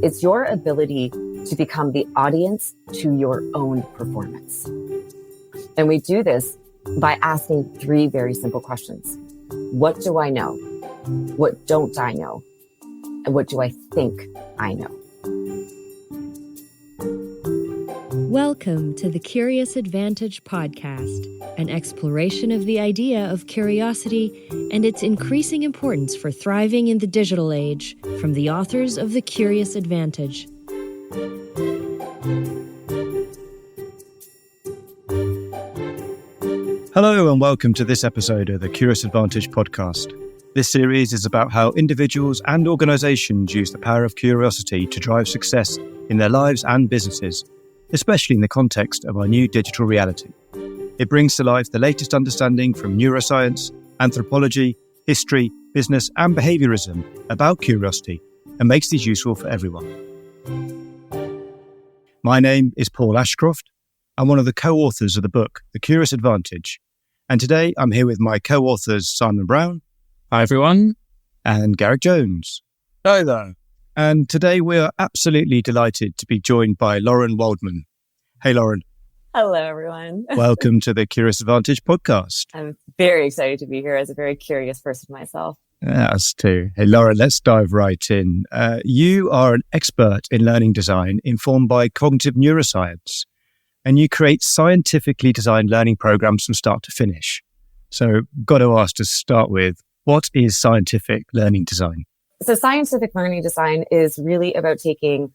It's your ability to become the audience to your own performance. And we do this by asking 3 very simple questions. What do I know? What don't I know? And what do I think I know? Welcome to the Curious Advantage podcast, an exploration of the idea of curiosity and its increasing importance for thriving in the digital age, from the authors of The Curious Advantage. Hello and welcome to this episode of the Curious Advantage podcast. This series is about how individuals and organizations use the power of curiosity to drive success in their lives and businesses, especially in the context of our new digital reality. It brings to life the latest understanding from neuroscience, anthropology, history, business, and behaviorism about curiosity and makes these useful for everyone. My name is Paul Ashcroft. I'm one of the co-authors of the book, The Curious Advantage. And today I'm here with my co-authors, Simon Brown. Hi, everyone. And Garrick Jones. Hi there. And today we are absolutely delighted to be joined by Lauren Waldman. Hey, Lauren. Hello, everyone. Welcome to the Curious Advantage podcast. I'm very excited to be here as a very curious person myself. Yeah, us too. Hey, Lauren, let's dive right in. You are an expert in learning design informed by cognitive neuroscience, and you create scientifically designed learning programs from start to finish. So, got to ask to start with, what is scientific learning design? So scientific learning design is really about taking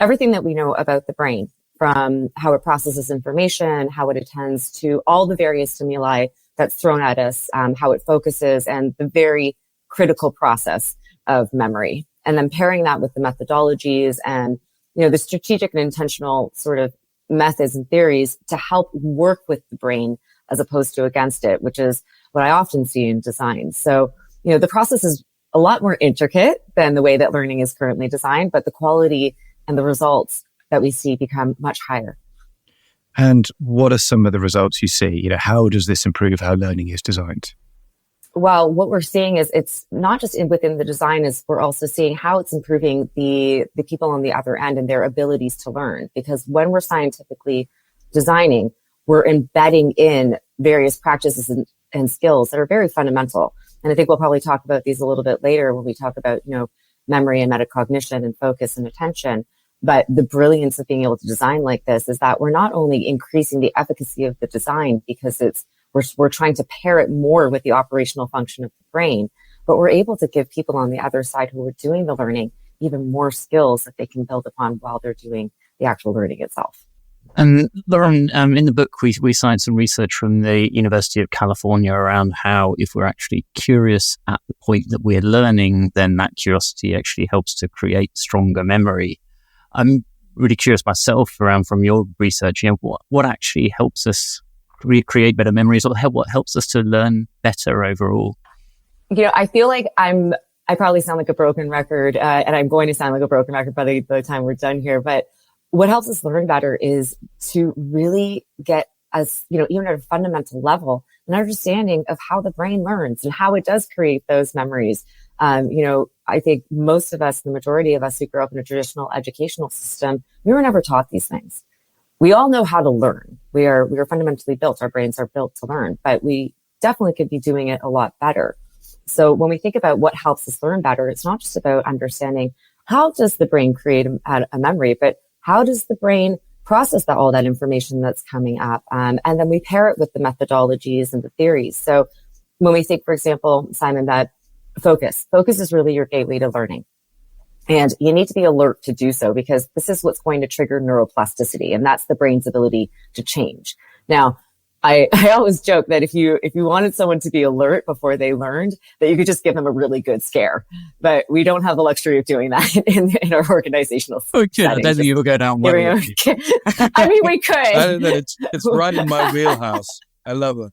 everything that we know about the brain, from how it processes information, how it attends to all the various stimuli that's thrown at us, how it focuses, and the very critical process of memory. And then pairing that with the methodologies and, the strategic and intentional sort of methods and theories to help work with the brain as opposed to against it, which is what I often see in design. So, the process is a lot more intricate than the way that learning is currently designed, but the quality and the results that we see become much higher. And what are some of the results you see? How does this improve how learning is designed? Well, what we're seeing is it's not just within the design, is we're also seeing how it's improving the people on the other end and their abilities to learn. Because when we're scientifically designing, we're embedding in various practices and skills that are very fundamental. And I think we'll probably talk about these a little bit later when we talk about, memory and metacognition and focus and attention. But the brilliance of being able to design like this is that we're not only increasing the efficacy of the design because we're trying to pair it more with the operational function of the brain, but we're able to give people on the other side who are doing the learning even more skills that they can build upon while they're doing the actual learning itself. And Lauren, in the book, we cite some research from the University of California around how if we're actually curious at the point that we're learning, then that curiosity actually helps to create stronger memory. I'm really curious myself from your research, what actually helps us create better memories, or what helps us to learn better overall? I feel like I probably sound like a broken record, and I'm going to sound like a broken record by the time we're done here, but what helps us learn better is to really get us, even at a fundamental level, an understanding of how the brain learns and how it does create those memories. I think most of us, the majority of us who grew up in a traditional educational system, we were never taught these things. We all know how to learn. We are fundamentally built. Our brains are built to learn, but we definitely could be doing it a lot better. So when we think about what helps us learn better, it's not just about understanding how does the brain create a memory, but how does the brain process all that information that's coming up? And then we pair it with the methodologies and the theories. So when we think, for example, Simon, that focus is really your gateway to learning. And you need to be alert to do so because this is what's going to trigger neuroplasticity. And that's the brain's ability to change. Now, I always joke that if you wanted someone to be alert before they learned, that you could just give them a really good scare. But we don't have the luxury of doing that in our organizational settings. I don't think you will go down well. I mean, we could. It's right in my wheelhouse. I love it.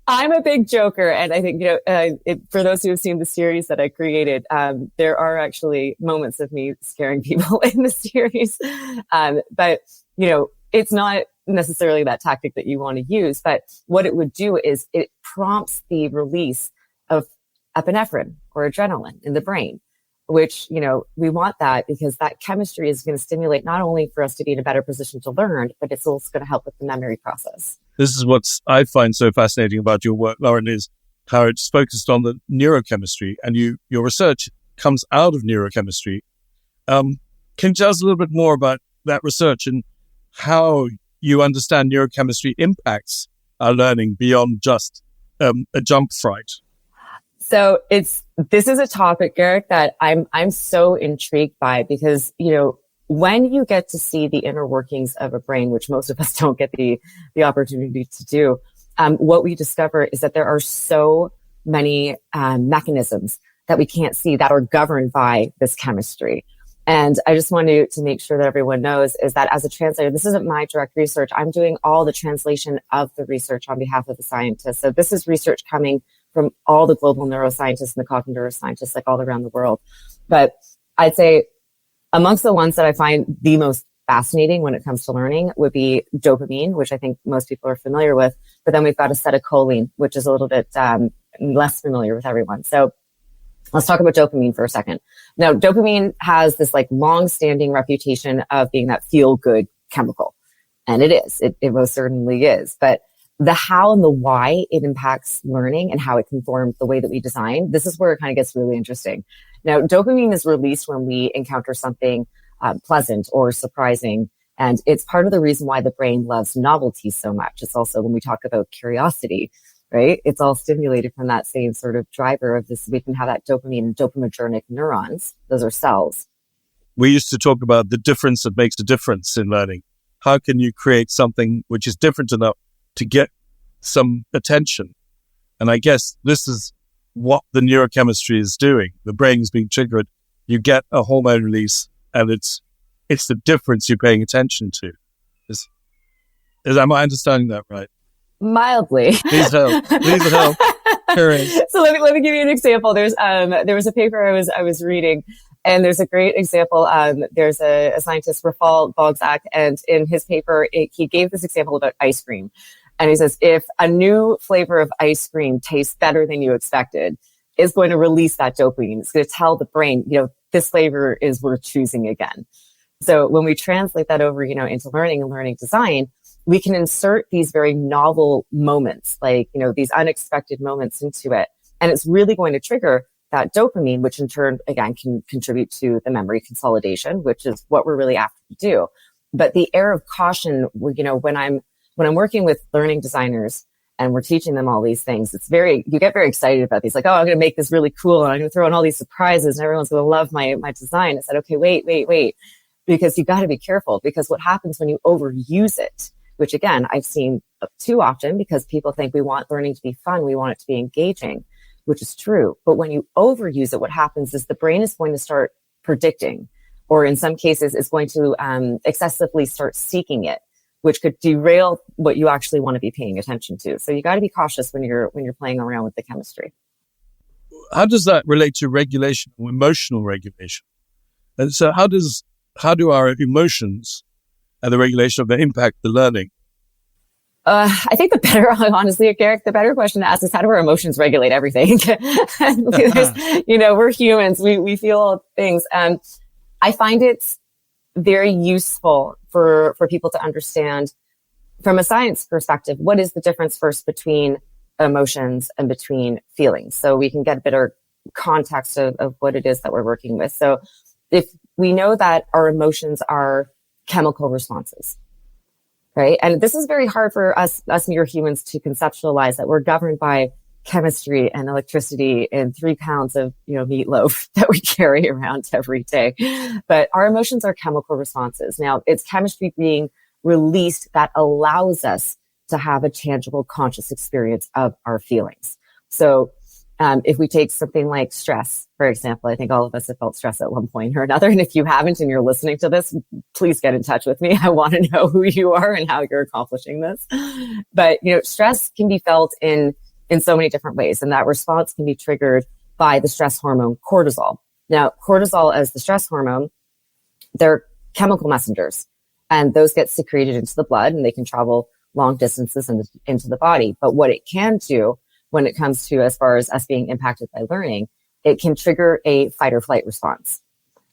I'm a big joker, and I think, for those who have seen the series that I created, there are actually moments of me scaring people in the series. But, it's not necessarily that tactic that you want to use, but what it would do is it prompts the release of epinephrine or adrenaline in the brain. which, we want that because that chemistry is going to stimulate not only for us to be in a better position to learn, but it's also going to help with the memory process. This is what I find so fascinating about your work, Lauren, is how it's focused on the neurochemistry, and your research comes out of neurochemistry. Can you tell us a little bit more about that research and how you understand neurochemistry impacts our learning beyond just a jump fright? So this is a topic, Garrick, that I'm so intrigued by because, when you get to see the inner workings of a brain, which most of us don't get the opportunity to do, what we discover is that there are so many mechanisms that we can't see that are governed by this chemistry. And I just want to make sure that everyone knows is that as a translator, this isn't my direct research. I'm doing all the translation of the research on behalf of the scientists. So this is research coming from all the global neuroscientists and the cognitive neuroscientists, like all around the world. But I'd say amongst the ones that I find the most fascinating when it comes to learning would be dopamine, which I think most people are familiar with. But then we've got acetylcholine, which is a little bit less familiar with everyone. So let's talk about dopamine for a second. Now, dopamine has this long-standing reputation of being that feel-good chemical. And it is. It most certainly is. But the how and the why it impacts learning and how it can form the way that we design, this is where it kind of gets really interesting. Now, dopamine is released when we encounter something pleasant or surprising. And it's part of the reason why the brain loves novelty so much. It's also when we talk about curiosity, right? It's all stimulated from that same sort of driver of this. We can have that dopamine and dopaminergic neurons. Those are cells. We used to talk about the difference that makes a difference in learning. How can you create something which is different enough to get some attention? And I guess this is what the neurochemistry is doing. The brain is being triggered. You get a hormone release, and it's the difference you're paying attention to. Am I understanding that right? Mildly. Please help. Please help. So let me give you an example. There was a paper I was reading, and there's a great example. There's a scientist, Rafal Bogzak, and in his paper, he gave this example about ice cream. And he says, if a new flavor of ice cream tastes better than you expected, it's going to release that dopamine. It's going to tell the brain, this flavor is worth choosing again. So when we translate that over, into learning and learning design, we can insert these very novel moments, these unexpected moments into it. And it's really going to trigger that dopamine, which in turn, again, can contribute to the memory consolidation, which is what we're really after to do. But the air of caution, when I'm working with learning designers and we're teaching them all these things, you get very excited about these, I'm going to make this really cool and I'm going to throw in all these surprises and everyone's going to love my design. I said, okay, wait, because you got to be careful, because what happens when you overuse it, which again, I've seen too often, because people think we want learning to be fun. We want it to be engaging, which is true. But when you overuse it, what happens is the brain is going to start predicting, or in some cases is going to excessively start seeking it, which could derail what you actually want to be paying attention to. So you got to be cautious when you're playing around with the chemistry. How does that relate to regulation, or emotional regulation? And so how do our emotions and the regulation of them impact the learning? I think honestly, Garrick, the better question to ask is, how do our emotions regulate everything? We're humans. We feel all things. And I find it's very useful for people to understand from a science perspective, what is the difference first between emotions and between feelings? So we can get a better context of what it is that we're working with. So if we know that our emotions are chemical responses, right? And this is very hard for us mere humans to conceptualize, that we're governed by chemistry and electricity and 3 pounds of, meatloaf that we carry around every day. But our emotions are chemical responses. Now, it's chemistry being released that allows us to have a tangible conscious experience of our feelings. So if we take something like stress, for example, I think all of us have felt stress at one point or another. And if you haven't and you're listening to this, please get in touch with me. I want to know who you are and how you're accomplishing this. But, stress can be felt in so many different ways. And that response can be triggered by the stress hormone cortisol. Now, cortisol, as the stress hormone, they're chemical messengers, and those get secreted into the blood and they can travel long distances into the body. But what it can do when it comes to as far as us being impacted by learning it can trigger a fight or flight response.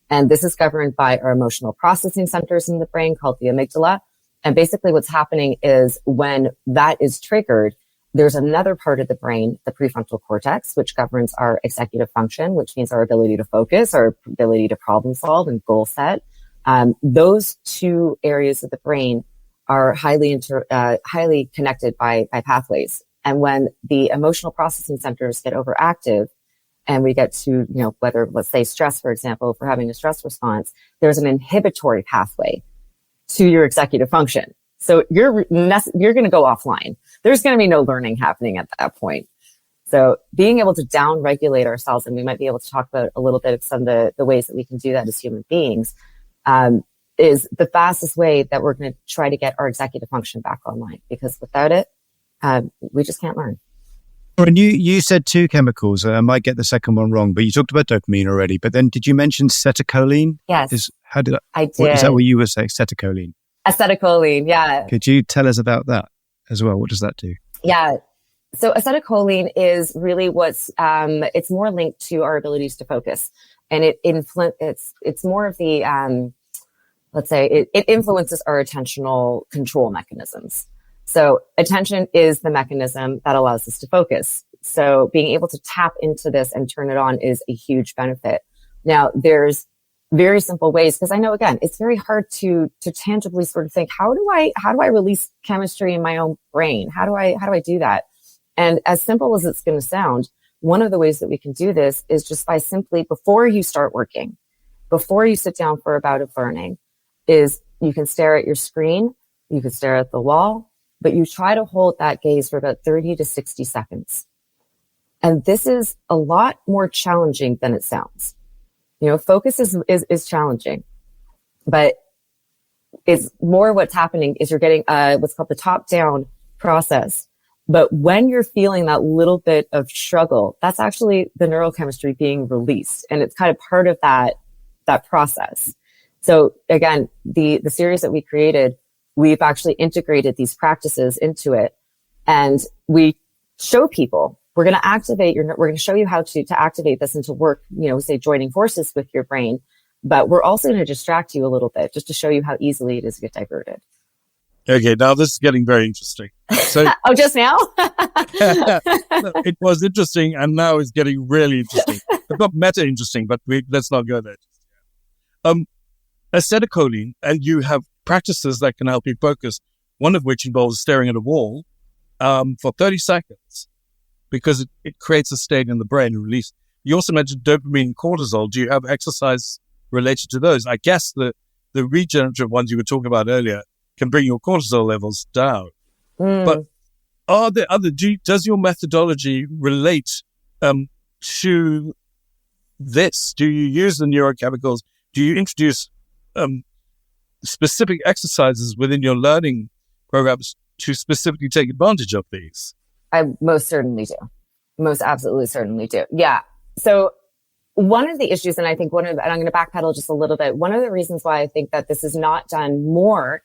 And this is governed by our emotional processing centers in the brain called the amygdala. And basically what's happening is when that is triggered, there's another part of the brain, the prefrontal cortex, which governs our executive function, which means our ability to focus, our ability to problem solve and goal set. Those two areas of the brain are highly connected by pathways. And when the emotional processing centers get overactive and we get to, whether, let's say stress, for example, if we're having a stress response, there's an inhibitory pathway to your executive function. So you're going to go offline. There's going to be no learning happening at that point. So being able to down-regulate ourselves, and we might be able to talk about a little bit of some of the ways that we can do that as human beings, is the fastest way that we're going to try to get our executive function back online. Because without it, we just can't learn. And you said two chemicals. I might get the second one wrong, but you talked about dopamine already. But then did you mention acetylcholine? Yes. I did. Is that what you were saying? Acetylcholine. Acetylcholine, yeah. Could you tell us about that as well? What does that do? Yeah. So acetylcholine is really it's more linked to our abilities to focus. And it's more of the, let's say it influences our attentional control mechanisms. So attention is the mechanism that allows us to focus. So being able to tap into this and turn it on is a huge benefit. Now there's very simple ways, because I know, again, it's very hard to tangibly sort of think, how do I release chemistry in my own brain? How do I do that? And as simple as it's going to sound, one of the ways that we can do this is just by simply, before you start working, before you sit down for a bout of learning, is you can stare at your screen, you can stare at the wall, but you try to hold that gaze for about 30 to 60 seconds. And this is a lot more challenging than it sounds. Focus is challenging, but it's more what's happening is you're getting what's called the top-down process. But when you're feeling that little bit of struggle, that's actually the neurochemistry being released. And it's kind of part of that process. So again, the series that we created, we've actually integrated these practices into it. And we show people, we're going to show you how to activate this and to work, say joining forces with your brain. But we're also going to distract you a little bit just to show you how easily it is to get diverted. Okay, now this is getting very interesting. So, oh, just now? It was interesting, and now it's getting really interesting. It's not meta interesting, but let's not go there. Acetylcholine, and you have practices that can help you focus, one of which involves staring at a wall for 30 seconds, because it creates a state in the brain and release. You also mentioned dopamine and cortisol. Do you have exercise related to those? I guess the regenerative ones you were talking about earlier can bring your cortisol levels down. But are there other, does your methodology relate to this? Do you use the neurochemicals? Do you introduce specific exercises within your learning programs to specifically take advantage of these? I most certainly do. Most absolutely certainly do. Yeah. So one of the issues, and I think and I'm going to backpedal just a little bit. One of the reasons why I think that this is not done more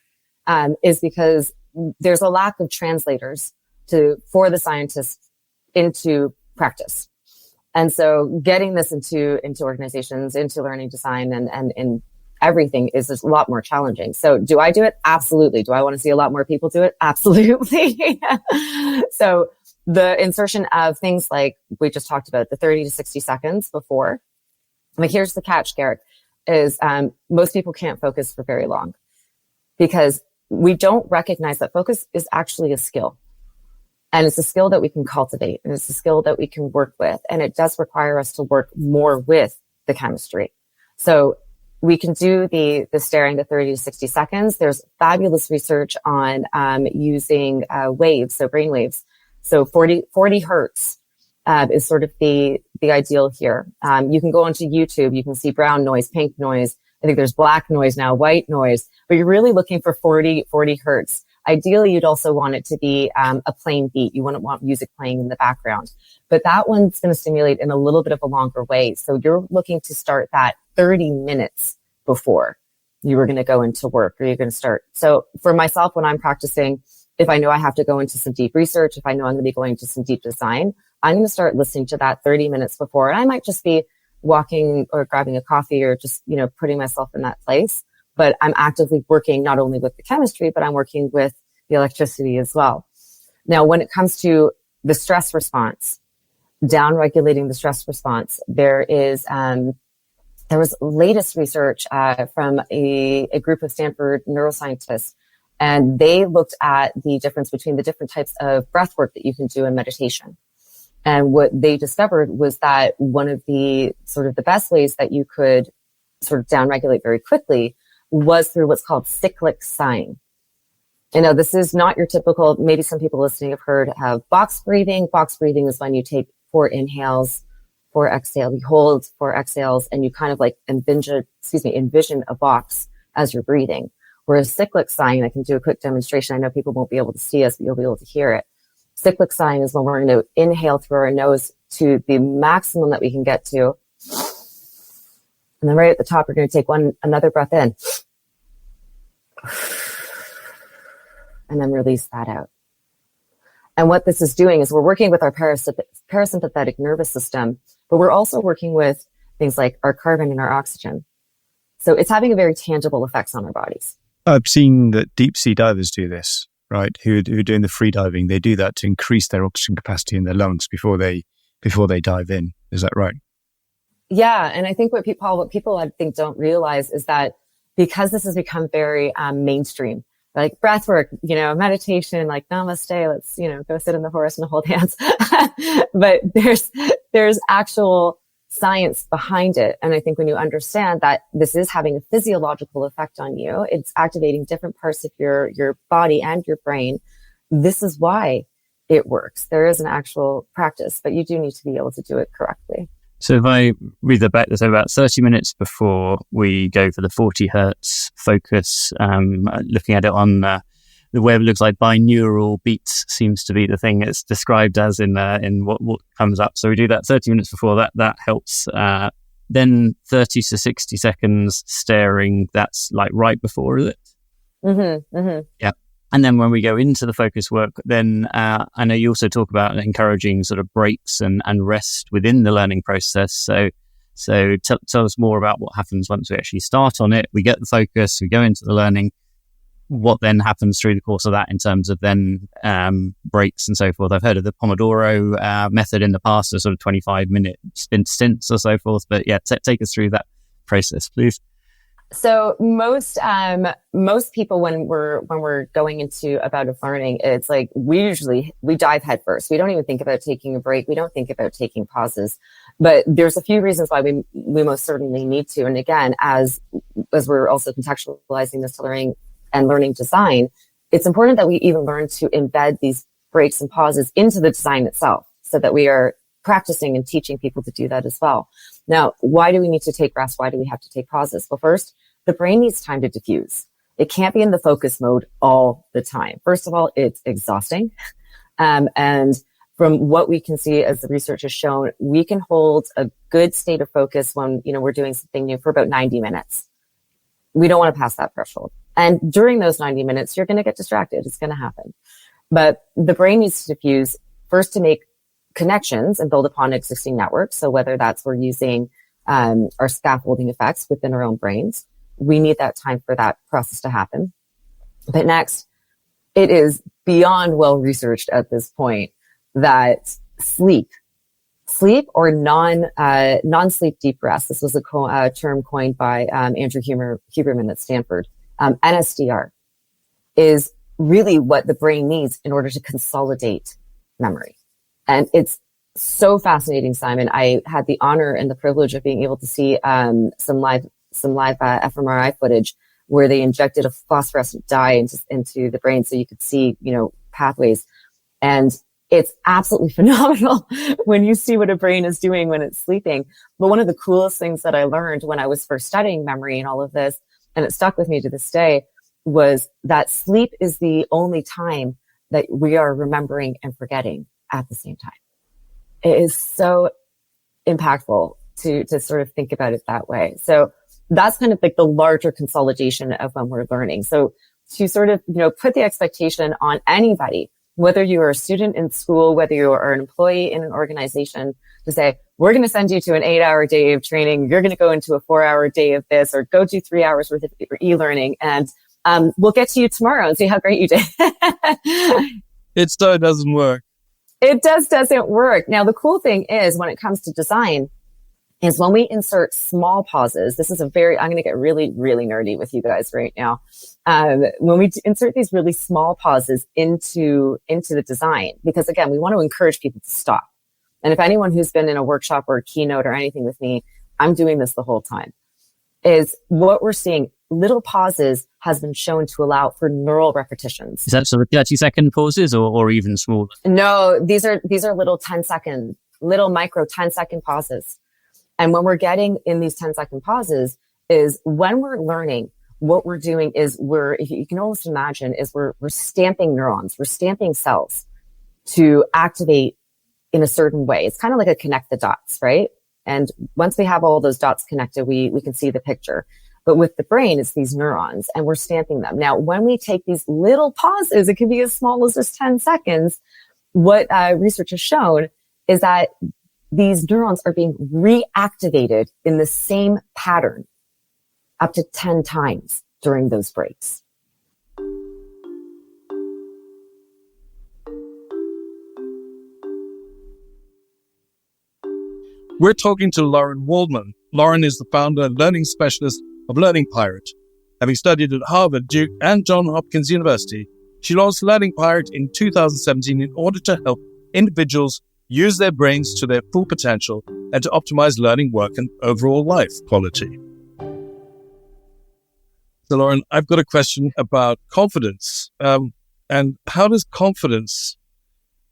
is because there's a lack of translators for the scientists into practice. And so getting this into organizations, into learning design and everything is just a lot more challenging. So do I do it? Absolutely. Do I want to see a lot more people do it? Absolutely. So the insertion of things like we just talked about, the 30 to 60 seconds before, like here's the catch, Garrick, is most people can't focus for very long because we don't recognize that focus is actually a skill. And it's a skill that we can cultivate, and it's a skill that we can work with. And it does require us to work more with the chemistry. So we can do the staring the 30 to 60 seconds. There's fabulous research on using waves, so brain waves. So 40 hertz is sort of the ideal here. You can go onto YouTube. You can see brown noise, pink noise. I think there's black noise now, white noise, but you're really looking for 40 hertz. Ideally, you'd also want it to be a plain beat. You wouldn't want music playing in the background, but that one's going to stimulate in a little bit of a longer way. So you're looking to start that 30 minutes before you were going to go into work or you're going to start. So for myself, when I'm practicing, if I know I have to go into some deep research, if I know I'm going to be going to some deep design, I'm going to start listening to that 30 minutes before. And I might just be walking or grabbing a coffee or just, putting myself in that place. But I'm actively working not only with the chemistry, but I'm working with the electricity as well. Now, when it comes to the stress response, down regulating the stress response, there was latest research from a group of Stanford neuroscientists, and they looked at the difference between the different types of breath work that you can do in meditation. And what they discovered was that one of the sort of the best ways that you could sort of downregulate very quickly was through what's called cyclic sighing. This is not your typical, maybe some people listening have heard of box breathing. Box breathing is when you take 4 inhales, 4 exhales, you hold 4 exhales, and you kind of like envision a box as you're breathing. Whereas cyclic sighing, I can do a quick demonstration. I know people won't be able to see us, but you'll be able to hear it. Cyclic sighing is when we're going to inhale through our nose to the maximum that we can get to. And then right at the top, we're going to take another breath in. And then release that out. And what this is doing is we're working with our parasympathetic nervous system, but we're also working with things like our carbon and our oxygen. So it's having a very tangible effects on our bodies. I've seen that deep sea divers do this, right? Who are doing the free diving. They do that to increase their oxygen capacity in their lungs before they dive in. Is that right? Yeah. And I think what people I think don't realize is that because this has become very mainstream, like breath work, meditation, like namaste, let's, go sit in the forest and hold hands. But there's actual science behind it. And I think when you understand that this is having a physiological effect on you, it's activating different parts of your body and your brain. This is why it works. There is an actual practice, but you do need to be able to do it correctly. So if I read the back, there's about 30 minutes before we go for the 40 hertz focus, looking at it on the web, looks like binaural beats seems to be the thing it's described as in what comes up. So we do that 30 minutes before that helps. Then 30 to 60 seconds staring, that's like right before, is it? Mm-hmm, mm-hmm. Yeah. And then when we go into the focus work, then I know you also talk about encouraging sort of breaks and rest within the learning process. So tell us more about what happens once we actually start on it. We get the focus, we go into the learning. What then happens through the course of that in terms of then breaks and so forth? I've heard of the Pomodoro method in the past, a sort of 25-minute stints or so forth. But yeah, take us through that process, please. So most people, when we're going into a bout of learning, it's like we dive head first. We don't even think about taking a break. We don't think about taking pauses, but there's a few reasons why we most certainly need to. And again, as we're also contextualizing this to learning design, it's important that we even learn to embed these breaks and pauses into the design itself so that we are practicing and teaching people to do that as well. Now, why do we need to take rest? Why do we have to take pauses? Well, first, the brain needs time to diffuse. It can't be in the focus mode all the time. First of all, it's exhausting. And from what we can see, as the research has shown, we can hold a good state of focus when, we're doing something new for about 90 minutes. We don't want to pass that threshold. And during those 90 minutes, you're going to get distracted. It's going to happen. But the brain needs to diffuse first to make connections and build upon existing networks. So whether that's we're using our scaffolding effects within our own brains, we need that time for that process to happen. But next, it is beyond well researched at this point that sleep or non-sleep deep rest. This was a term coined by Andrew Huberman at Stanford. NSDR is really what the brain needs in order to consolidate memory. And it's so fascinating, Simon. I had the honor and the privilege of being able to see some live fMRI footage where they injected a phosphorescent dye into the brain so you could see, pathways. And it's absolutely phenomenal when you see what a brain is doing when it's sleeping. But one of the coolest things that I learned when I was first studying memory and all of this, and it stuck with me to this day, was that sleep is the only time that we are remembering and forgetting at the same time. It is so impactful to sort of think about it that way. So that's kind of like the larger consolidation of when we're learning. So to sort of, put the expectation on anybody whether you are a student in school, whether you are an employee in an organization, to say, we're going to send you to an 8-hour day of training. You're going to go into a 4-hour day of this, or go do 3 hours worth of e-learning. And we'll get to you tomorrow and see how great you did. It still doesn't work. It doesn't work. Now, the cool thing is when it comes to design is when we insert small pauses. This is I'm going to get really, really nerdy with you guys right now. When we insert these really small pauses into the design, because again, we want to encourage people to stop. And if anyone who's been in a workshop or a keynote or anything with me, I'm doing this the whole time, is what we're seeing. Little pauses has been shown to allow for neural repetitions. Is that sort of 30-second pauses or even smaller? No, these are little micro 10-second pauses. And when we're getting in these 10-second pauses is when we're learning, what we're doing is if you can almost imagine, is we're stamping neurons, we're stamping cells to activate in a certain way. It's kind of like a connect the dots, right? And once we have all those dots connected, we can see the picture. But with the brain, it's these neurons and we're stamping them. Now, when we take these little pauses, it can be as small as just 10 seconds. What research has shown is that these neurons are being reactivated in the same pattern up to 10 times during those breaks. We're talking to Lauren Waldman. Lauren is the founder and learning specialist of Learning Pirate. Having studied at Harvard, Duke, and John Hopkins University, she launched Learning Pirate in 2017 in order to help individuals use their brains to their full potential and to optimize learning, work, and overall life quality. So, Lauren, I've got a question about confidence. And how does confidence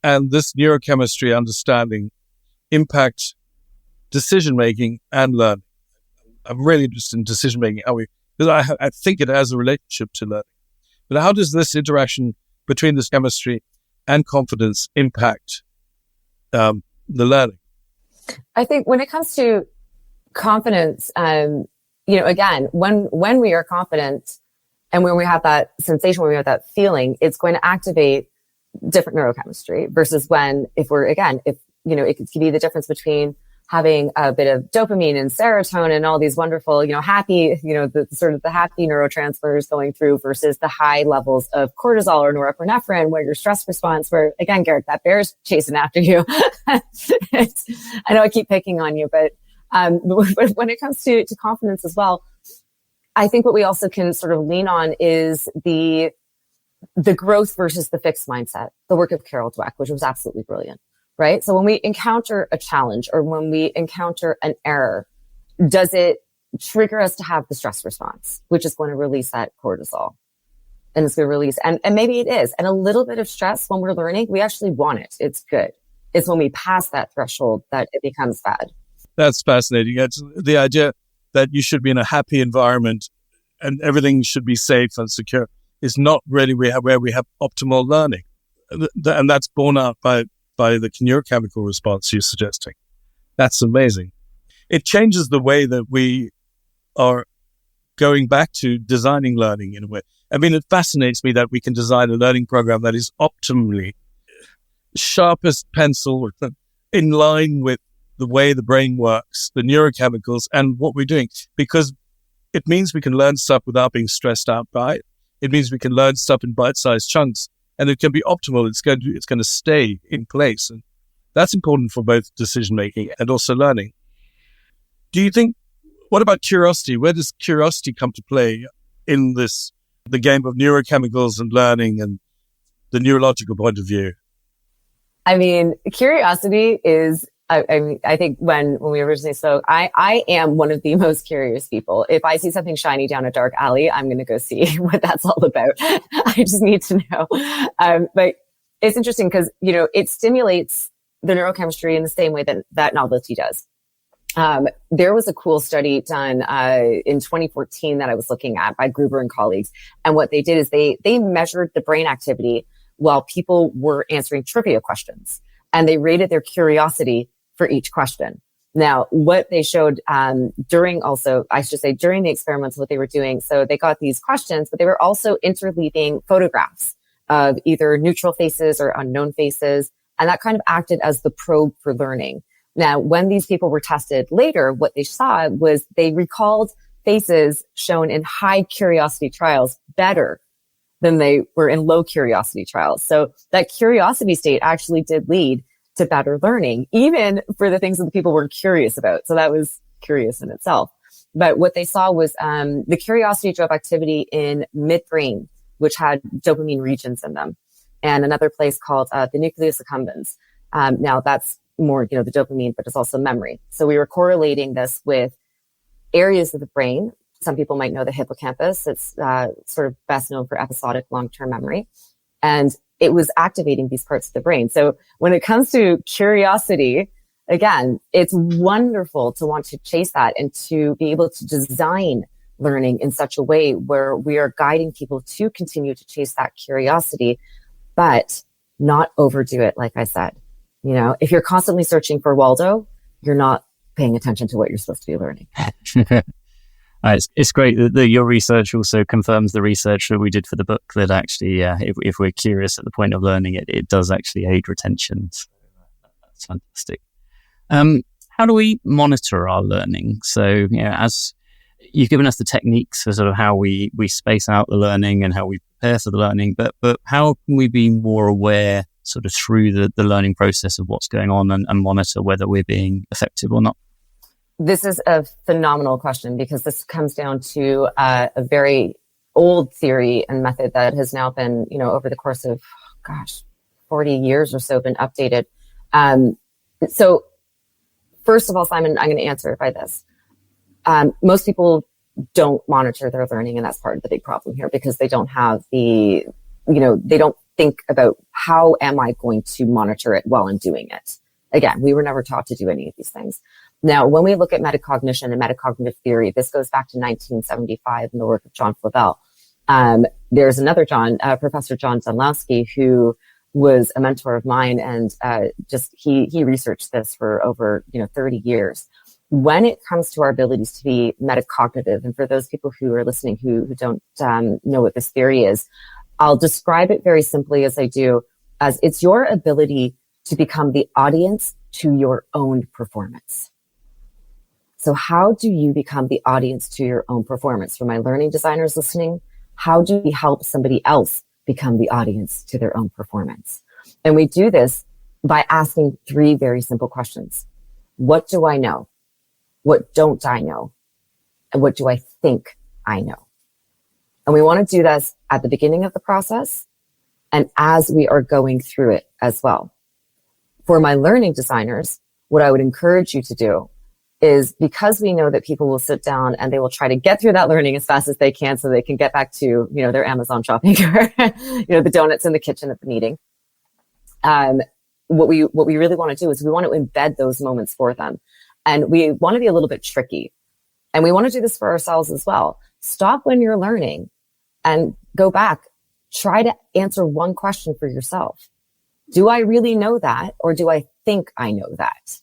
and this neurochemistry understanding impact decision-making and learning? I'm really interested in decision-making, because I think it has a relationship to learning. But how does this interaction between this chemistry and confidence impact the learning? I think when it comes to confidence, again, when we are confident and when we have that sensation, when we have that feeling, it's going to activate different neurochemistry versus it could be the difference between having a bit of dopamine and serotonin and all these wonderful, happy, the happy neurotransmitters going through versus the high levels of cortisol or norepinephrine, where your stress response, where again, Garrick, that bear's chasing after you. I know I keep picking on you, but when it comes to confidence as well, I think what we also can sort of lean on is the growth versus the fixed mindset, the work of Carol Dweck, which was absolutely brilliant. Right? So when we encounter a challenge or when we encounter an error, does it trigger us to have the stress response, which is going to release that cortisol? And it's going to release, and maybe it is. And a little bit of stress when we're learning, we actually want it. It's good. It's when we pass that threshold that it becomes bad. That's fascinating. It's the idea that you should be in a happy environment and everything should be safe and secure is not really where we have optimal learning. And that's borne out by the neurochemical response you're suggesting. That's amazing. It changes the way that we are going back to designing learning in a way. I mean, it fascinates me that we can design a learning program that is optimally sharpest pencil in line with the way the brain works, the neurochemicals, and what we're doing, because it means we can learn stuff without being stressed out by it. It means we can learn stuff in bite-sized chunks. And it can be optimal. It's going to stay in place. And that's important for both decision-making and also learning. Do you think, what about curiosity? Where does curiosity come to play in the game of neurochemicals and learning and the neurological point of view? I mean, curiosity is, I think when we originally spoke, I am one of the most curious people. If I see something shiny down a dark alley, I'm going to go see what that's all about. I just need to know. But it's interesting because, it stimulates the neurochemistry in the same way that novelty does. There was a cool study done in 2014 that I was looking at by Gruber and colleagues. And what they did is they measured the brain activity while people were answering trivia questions. And they rated their curiosity for each question. Now, what they showed during the experiments, what they were doing, so they got these questions, but they were also interleaving photographs of either neutral faces or unknown faces. And that kind of acted as the probe for learning. Now, when these people were tested later, what they saw was they recalled faces shown in high curiosity trials better than they were in low curiosity trials. So that curiosity state actually did lead to better learning, even for the things that the people weren't curious about. So that was curious in itself. But what they saw was the curiosity drove activity in midbrain, which had dopamine regions in them, and another place called the nucleus accumbens. Now that's more, the dopamine, but it's also memory. So we were correlating this with areas of the brain. Some people might know the hippocampus. It's sort of best known for episodic long-term memory. And it was activating these parts of the brain. So when it comes to curiosity, again, it's wonderful to want to chase that and to be able to design learning in such a way where we are guiding people to continue to chase that curiosity, but not overdo it. Like I said, if you're constantly searching for Waldo, you're not paying attention to what you're supposed to be learning. It's great that your research also confirms the research that we did for the book, that actually, if we're curious at the point of learning, it does actually aid retention. So that's fantastic. How do we monitor our learning? So, as you've given us the techniques for sort of how we space out the learning and how we prepare for the learning, but how can we be more aware sort of through the learning process of what's going on and monitor whether we're being effective or not? This is a phenomenal question, because this comes down to a very old theory and method that has now been, over the course of, 40 years or so, been updated. So first of all, Simon, I'm going to answer it by this. Most people don't monitor their learning, and that's part of the big problem here, because they don't have they don't think about, how am I going to monitor it while I'm doing it? Again, we were never taught to do any of these things. Now, when we look at metacognition and metacognitive theory, this goes back to 1975 in the work of John Flavel. There's another Professor John Dunlowski, who was a mentor of mine, and he researched this for over 30 years. When it comes to our abilities to be metacognitive, and for those people who are listening who don't know what this theory is, I'll describe it very simply as I do, as it's your ability to become the audience to your own performance. So how do you become the audience to your own performance? For my learning designers listening, how do we help somebody else become the audience to their own performance? And we do this by asking 3 very simple questions. What do I know? What don't I know? And what do I think I know? And we want to do this at the beginning of the process and as we are going through it as well. For my learning designers, what I would encourage you to do is, because we know that people will sit down and they will try to get through that learning as fast as they can so they can get back to, their Amazon shopping or, the donuts in the kitchen at the meeting. What we really want to do is we want to embed those moments for them. And we want to be a little bit tricky. And we want to do this for ourselves as well. Stop when you're learning and go back. Try to answer one question for yourself. Do I really know that, or do I think I know that?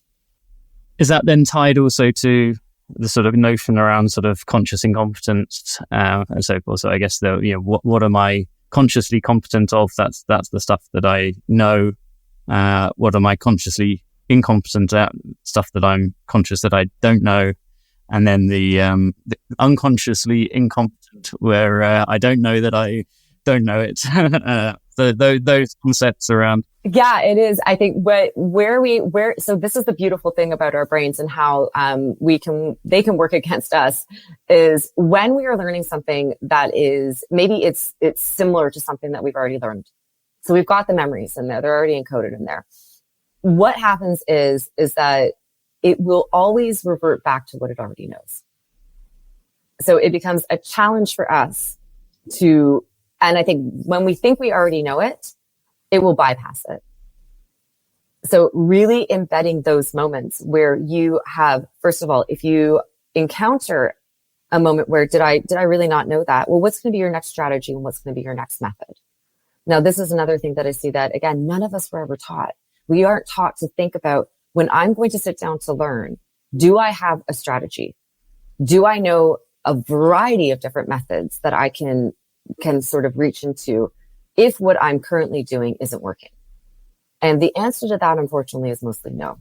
Is that then tied also to the sort of notion around sort of conscious incompetence and so forth? So I guess what am I consciously competent of? That's the stuff that I know. What am I consciously incompetent at? Stuff that I'm conscious that I don't know. And then the unconsciously incompetent, where I don't know that I don't know it. Those concepts around. Yeah, it is. I think so this is the beautiful thing about our brains and how they can work against us, is when we are learning something that is, maybe it's similar to something that we've already learned. So we've got the memories in there. They're already encoded in there. What happens is that it will always revert back to what it already knows. So it becomes a challenge for us and I think when we think we already know it, it will bypass it. So really embedding those moments where you have, first of all, if you encounter a moment where did I really not know that? Well, what's going to be your next strategy and what's going to be your next method? Now, this is another thing that I see that, again, none of us were ever taught. We aren't taught to think about, when I'm going to sit down to learn, do I have a strategy? Do I know a variety of different methods that I can sort of reach into if what I'm currently doing isn't working? And the answer to that, unfortunately, is mostly no.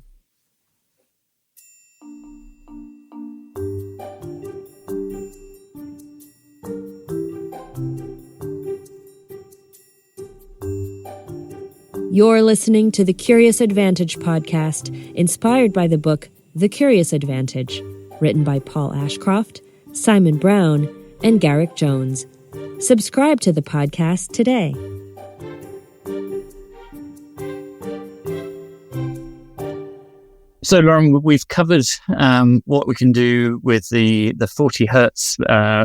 You're listening to the Curious Advantage podcast, inspired by the book The Curious Advantage, written by Paul Ashcroft, Simon Brown, and Garrick Jones. Subscribe to the podcast today. So, Lauren, we've covered what we can do with the 40 hertz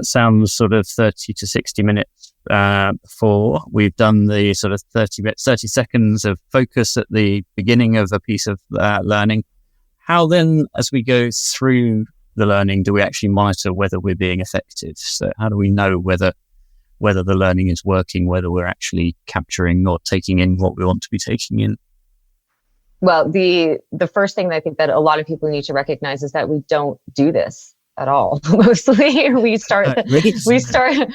sounds sort of 30 to 60 minutes before. We've done the sort of 30 seconds of focus at the beginning of a piece of learning. How then, as we go through the learning, do we actually monitor whether we're being effective? So how do we know whether the learning is working, whether we're actually capturing or taking in what we want to be taking in? Well, the first thing that I think that a lot of people need to recognize is that we don't do this at all. Mostly we start the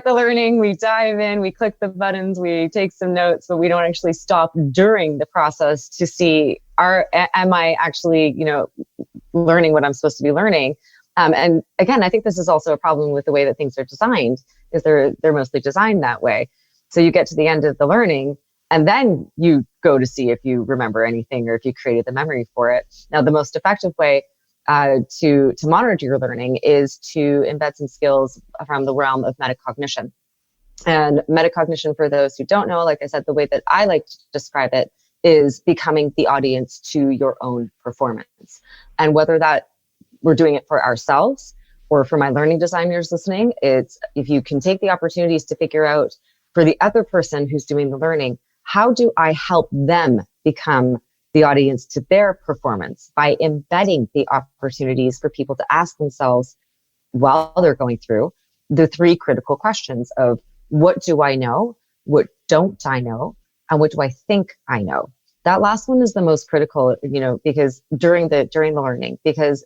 learning, we dive in, we click the buttons, we take some notes, but we don't actually stop during the process to see, am I actually, learning what I'm supposed to be learning? And again, I think this is also a problem with the way that things are designed, is they're mostly designed that way. So you get to the end of the learning, and then you go to see if you remember anything or if you created the memory for it. Now, the most effective way to monitor your learning is to embed some skills from the realm of metacognition. And metacognition, for those who don't know, like I said, the way that I like to describe it is becoming the audience to your own performance. And whether that we're doing it for ourselves or for my learning designers listening, it's if you can take the opportunities to figure out for the other person who's doing the learning, how do I help them become the audience to their performance by embedding the opportunities for people to ask themselves while they're going through the three critical questions of what do I know, what don't I know, and what do I think I know? That last one is the most critical, because during the learning, because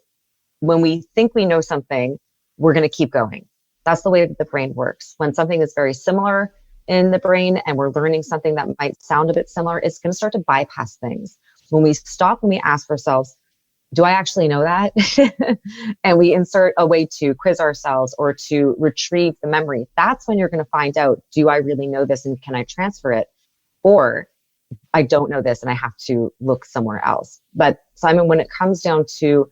when we think we know something, we're going to keep going. That's the way that the brain works. When something is very similar in the brain and we're learning something that might sound a bit similar, it's going to start to bypass things. When we stop and we ask ourselves, do I actually know that? And we insert a way to quiz ourselves or to retrieve the memory. That's when you're going to find out, do I really know this and can I transfer it? Or I don't know this and I have to look somewhere else. But Simon, when it comes down to,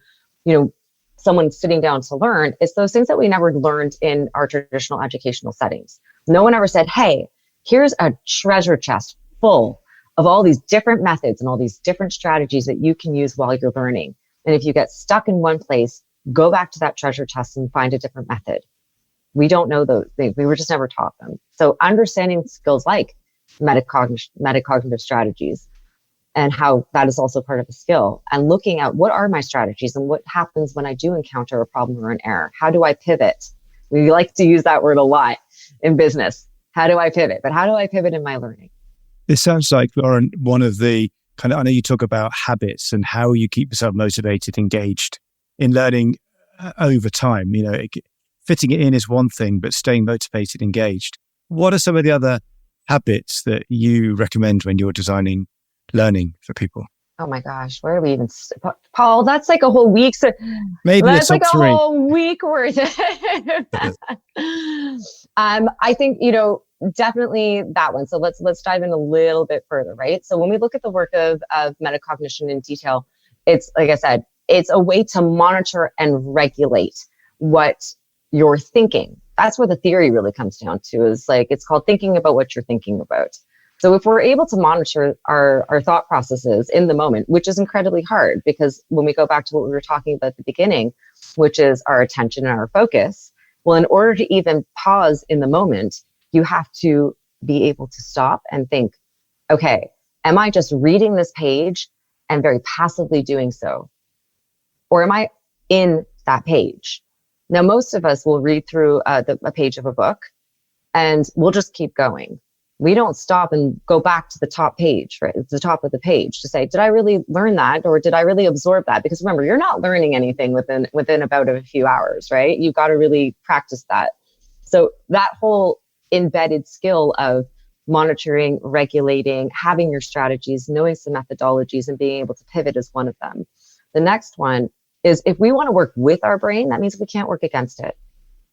someone sitting down to learn, it's those things that we never learned in our traditional educational settings. No one ever said, hey, here's a treasure chest full of all these different methods and all these different strategies that you can use while you're learning. And if you get stuck in one place, go back to that treasure chest and find a different method. We don't know those things. We were just never taught them. So understanding skills like metacognitive strategies and how that is also part of a skill, and looking at what are my strategies and what happens when I do encounter a problem or an error. How do I pivot? We like to use that word a lot in business. How do I pivot? But how do I pivot in my learning? It sounds like, Lauren, one of the I know you talk about habits and how you keep yourself motivated, engaged in learning over time. Fitting it in is one thing, but staying motivated, engaged. What are some of the other habits that you recommend when you're designing learning for people? Oh my gosh, where do we even Paul, that's like a whole week. So maybe that's like a whole week worth. I think, definitely that one. So let's dive in a little bit further, right? So when we look at the work of metacognition in detail, it's like I said, it's a way to monitor and regulate what you're thinking. That's where the theory really comes down to, is like, it's called thinking about what you're thinking about. So if we're able to monitor our thought processes in the moment, which is incredibly hard, because when we go back to what we were talking about at the beginning, which is our attention and our focus, well, in order to even pause in the moment, you have to be able to stop and think, okay, am I just reading this page and very passively doing so? Or am I in that page? Now, most of us will read through a page of a book and we'll just keep going. We don't stop and go back to the top page, right? It's the top of the page to say, did I really learn that? Or did I really absorb that? Because remember, you're not learning anything within about a few hours, right? You've got to really practice that. So that whole embedded skill of monitoring, regulating, having your strategies, knowing some methodologies, and being able to pivot is one of them. The next one is if we want to work with our brain, that means we can't work against it.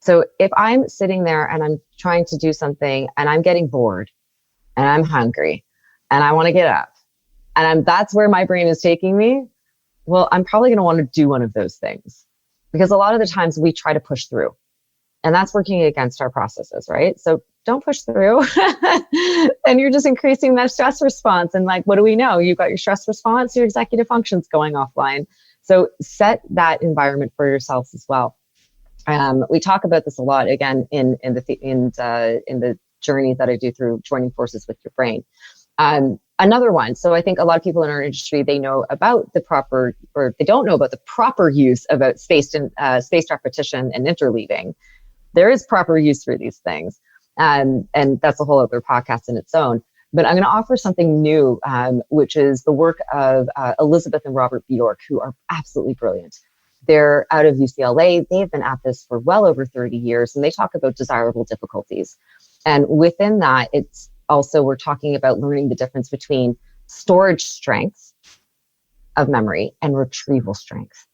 So if I'm sitting there and I'm trying to do something and I'm getting bored and I'm hungry and I want to get up and that's where my brain is taking me, well, I'm probably going to want to do one of those things, because a lot of the times we try to push through, and that's working against our processes, right? So don't push through and you're just increasing that stress response. And like, what do we know? You've got your stress response, your executive function's going offline. So set that environment for yourselves as well. We talk about this a lot, again, in the journey that I do through joining forces with your brain. Another one. So I think a lot of people in our industry, they know about the proper, or they don't know about the proper use about spaced repetition and interleaving. There is proper use for these things. And that's a whole other podcast in its own. But I'm going to offer something new, which is the work of Elizabeth and Robert Bjork, who are absolutely brilliant. They're out of UCLA. They've been at this for well over 30 years, and they talk about desirable difficulties. And within that, it's also, we're talking about learning the difference between storage strength of memory and retrieval strength.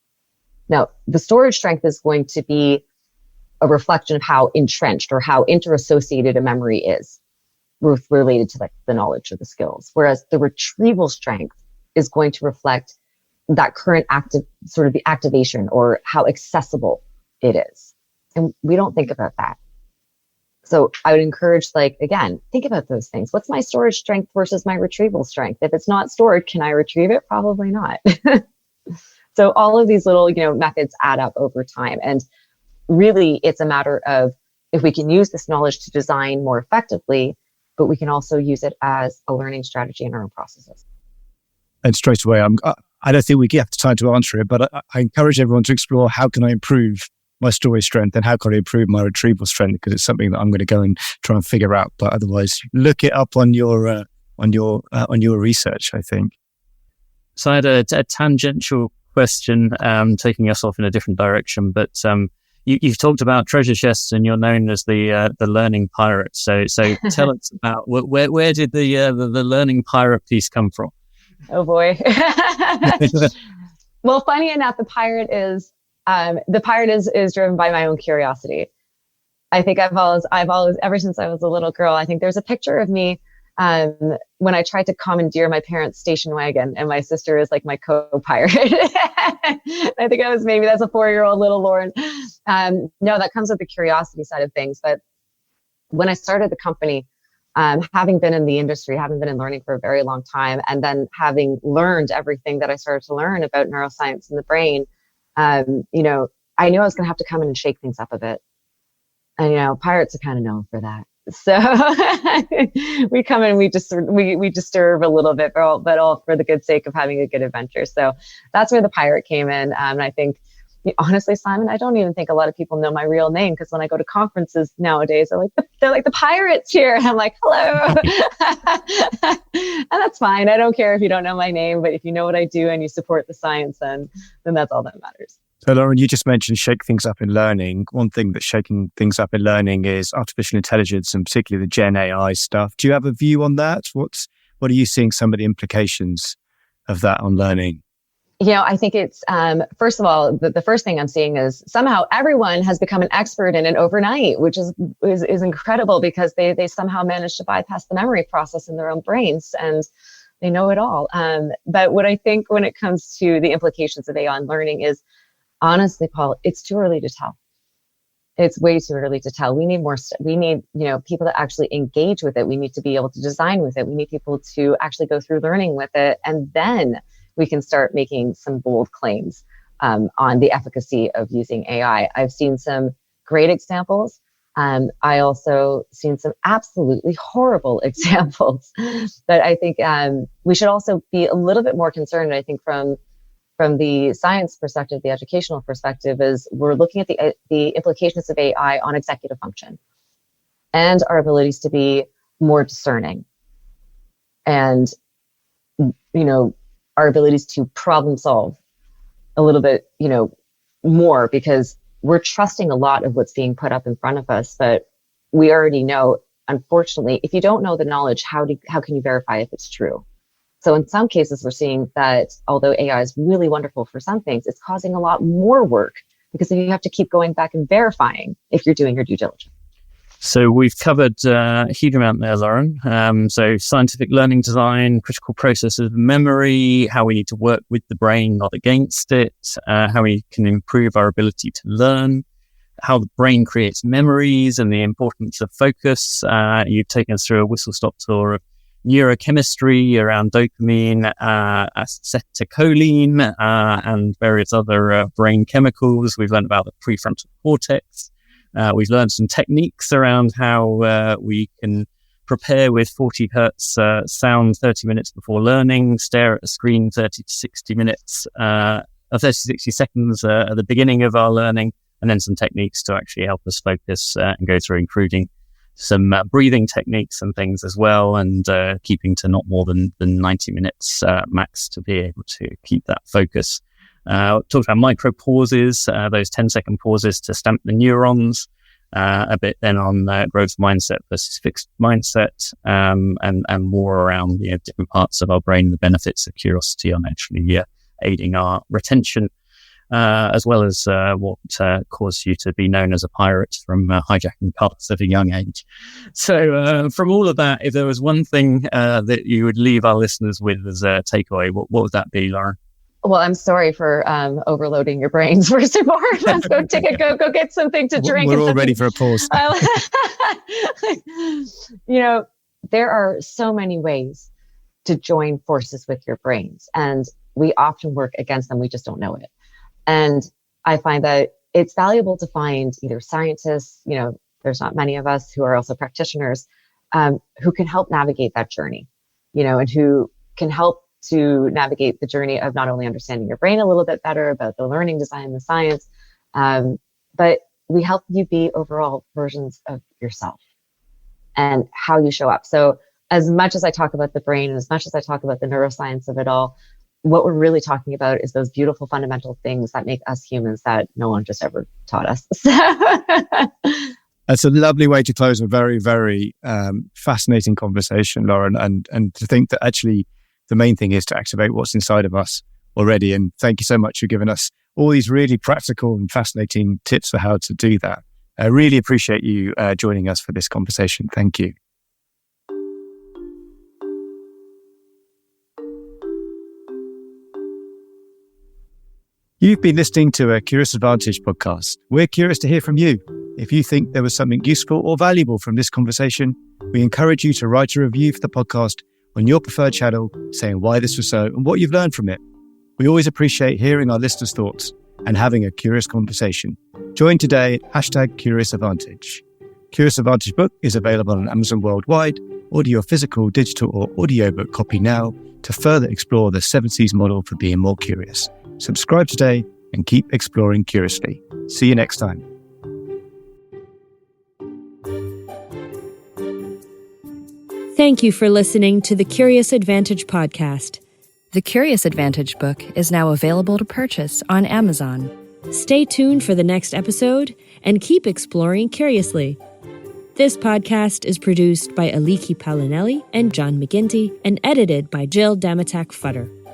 Now, the storage strength is going to be a reflection of how entrenched or how interassociated a memory is related to the knowledge or the skills. Whereas the retrieval strength is going to reflect that current the activation or how accessible it is. And we don't think about that. So I would encourage, again, think about those things. What's my storage strength versus my retrieval strength? If it's not stored, can I retrieve it? Probably not. So all of these little, methods add up over time. And really, it's a matter of if we can use this knowledge to design more effectively, but we can also use it as a learning strategy in our own processes. And straight away, I don't think we have time to answer it, but I encourage everyone to explore how can I improve my storage strength and how can I improve my retrieval strength, because it's something that I'm going to go and try and figure out. But otherwise, look it up on your research, I think. So I had a tangential question, taking us off in a different direction, but you've talked about treasure chests and you're known as the learning pirate. So tell us about where did the learning pirate piece come from? Oh boy. Well, funny enough, the pirate is driven by my own curiosity. I think I've always, ever since I was a little girl, I think there's a picture of me when I tried to commandeer my parents' station wagon, and my sister is like my co-pirate. I think that's a 4-year-old little Lauren. No, that comes with the curiosity side of things. But when I started the company, having been in the industry, having been in learning for a very long time, and then having learned everything that I started to learn about neuroscience and the brain, I knew I was going to have to come in and shake things up a bit. And, pirates are kind of known for that. So we come in, we disturb a little bit, but all for the good sake of having a good adventure. So that's where the pirate came in. And I think, honestly, Simon, I don't even think a lot of people know my real name, because when I go to conferences nowadays, they're like the pirate's here. And I'm like, hello. And that's fine. I don't care if you don't know my name, but if you know what I do and you support the science, then that's all that matters. So Lauren, you just mentioned shake things up in learning. One thing that's shaking things up in learning is artificial intelligence, and particularly the Gen AI stuff. Do you have a view on that? What are you seeing some of the implications of that on learning? I think it's, first of all, the first thing I'm seeing is somehow everyone has become an expert in it overnight, which is incredible, because they somehow managed to bypass the memory process in their own brains and they know it all. But what I think when it comes to the implications of AI on learning is, honestly, Paul, it's too early to tell. It's way too early to tell. We need more. We need, people to actually engage with it. We need to be able to design with it. We need people to actually go through learning with it, and then we can start making some bold claims on the efficacy of using AI. I've seen some great examples. I also seen some absolutely horrible examples. But I think we should also be a little bit more concerned, I think, from the science perspective, the educational perspective, is we're looking at the implications of AI on executive function and our abilities to be more discerning, and, our abilities to problem solve a little bit, more, because we're trusting a lot of what's being put up in front of us, but we already know unfortunately, if you don't know the knowledge, how can you verify if it's true? So in some cases, we're seeing that although AI is really wonderful for some things, it's causing a lot more work because you have to keep going back and verifying if you're doing your due diligence. So we've covered a huge amount there, Lauren. So scientific learning design, critical processes of memory, how we need to work with the brain, not against it, how we can improve our ability to learn, how the brain creates memories and the importance of focus. You've taken us through a whistle-stop tour of neurochemistry around dopamine, acetylcholine, and various other brain chemicals. We've learned about the prefrontal cortex. We've learned some techniques around how we can prepare with 40 hertz sound 30 minutes before learning, stare at a screen 30 to 60 minutes, 30 to 60 seconds at the beginning of our learning, and then some techniques to actually help us focus and go through, including some breathing techniques and things as well, and keeping to not more than 90 minutes max to be able to keep that focus. Talked about micro pauses, those 10-second pauses to stamp the neurons, a bit then on growth mindset versus fixed mindset, and more around different parts of our brain, the benefits of curiosity on actually aiding our retention, as well as what caused you to be known as a pirate from hijacking cars at a young age. So from all of that, if there was one thing that you would leave our listeners with as a takeaway, what would that be, Lauren? Well, I'm sorry for overloading your brains. First of all, let's go go get something to drink. We're all ready for a pause. There are so many ways to join forces with your brains, and we often work against them. We just don't know it. And I find that it's valuable to find either scientists, there's not many of us who are also practitioners, who can help navigate that journey, and who can help to navigate the journey of not only understanding your brain a little bit better about the learning design, the science, but we help you be overall versions of yourself and how you show up. So as much as I talk about the brain and as much as I talk about the neuroscience of it all, what we're really talking about is those beautiful fundamental things that make us humans that no one just ever taught us. That's a lovely way to close a very, very fascinating conversation, Lauren, and to think that actually the main thing is to activate what's inside of us already. And thank you so much for giving us all these really practical and fascinating tips for how to do that. I really appreciate you joining us for this conversation. Thank you. You've been listening to a Curious Advantage podcast. We're curious to hear from you. If you think there was something useful or valuable from this conversation, we encourage you to write a review for the podcast on your preferred channel, saying why this was so and what you've learned from it. We always appreciate hearing our listeners' thoughts and having a curious conversation. Join today at #CuriousAdvantage. Curious Advantage book is available on Amazon worldwide. Order your physical, digital, or audiobook copy now to further explore the 7 C's model for being more curious. Subscribe today and keep exploring curiously. See you next time. Thank you for listening to the Curious Advantage podcast. The Curious Advantage book is now available to purchase on Amazon. Stay tuned for the next episode and keep exploring curiously. This podcast is produced by Aliki Palinelli and John McGinty and edited by Jill Damatak-Futter.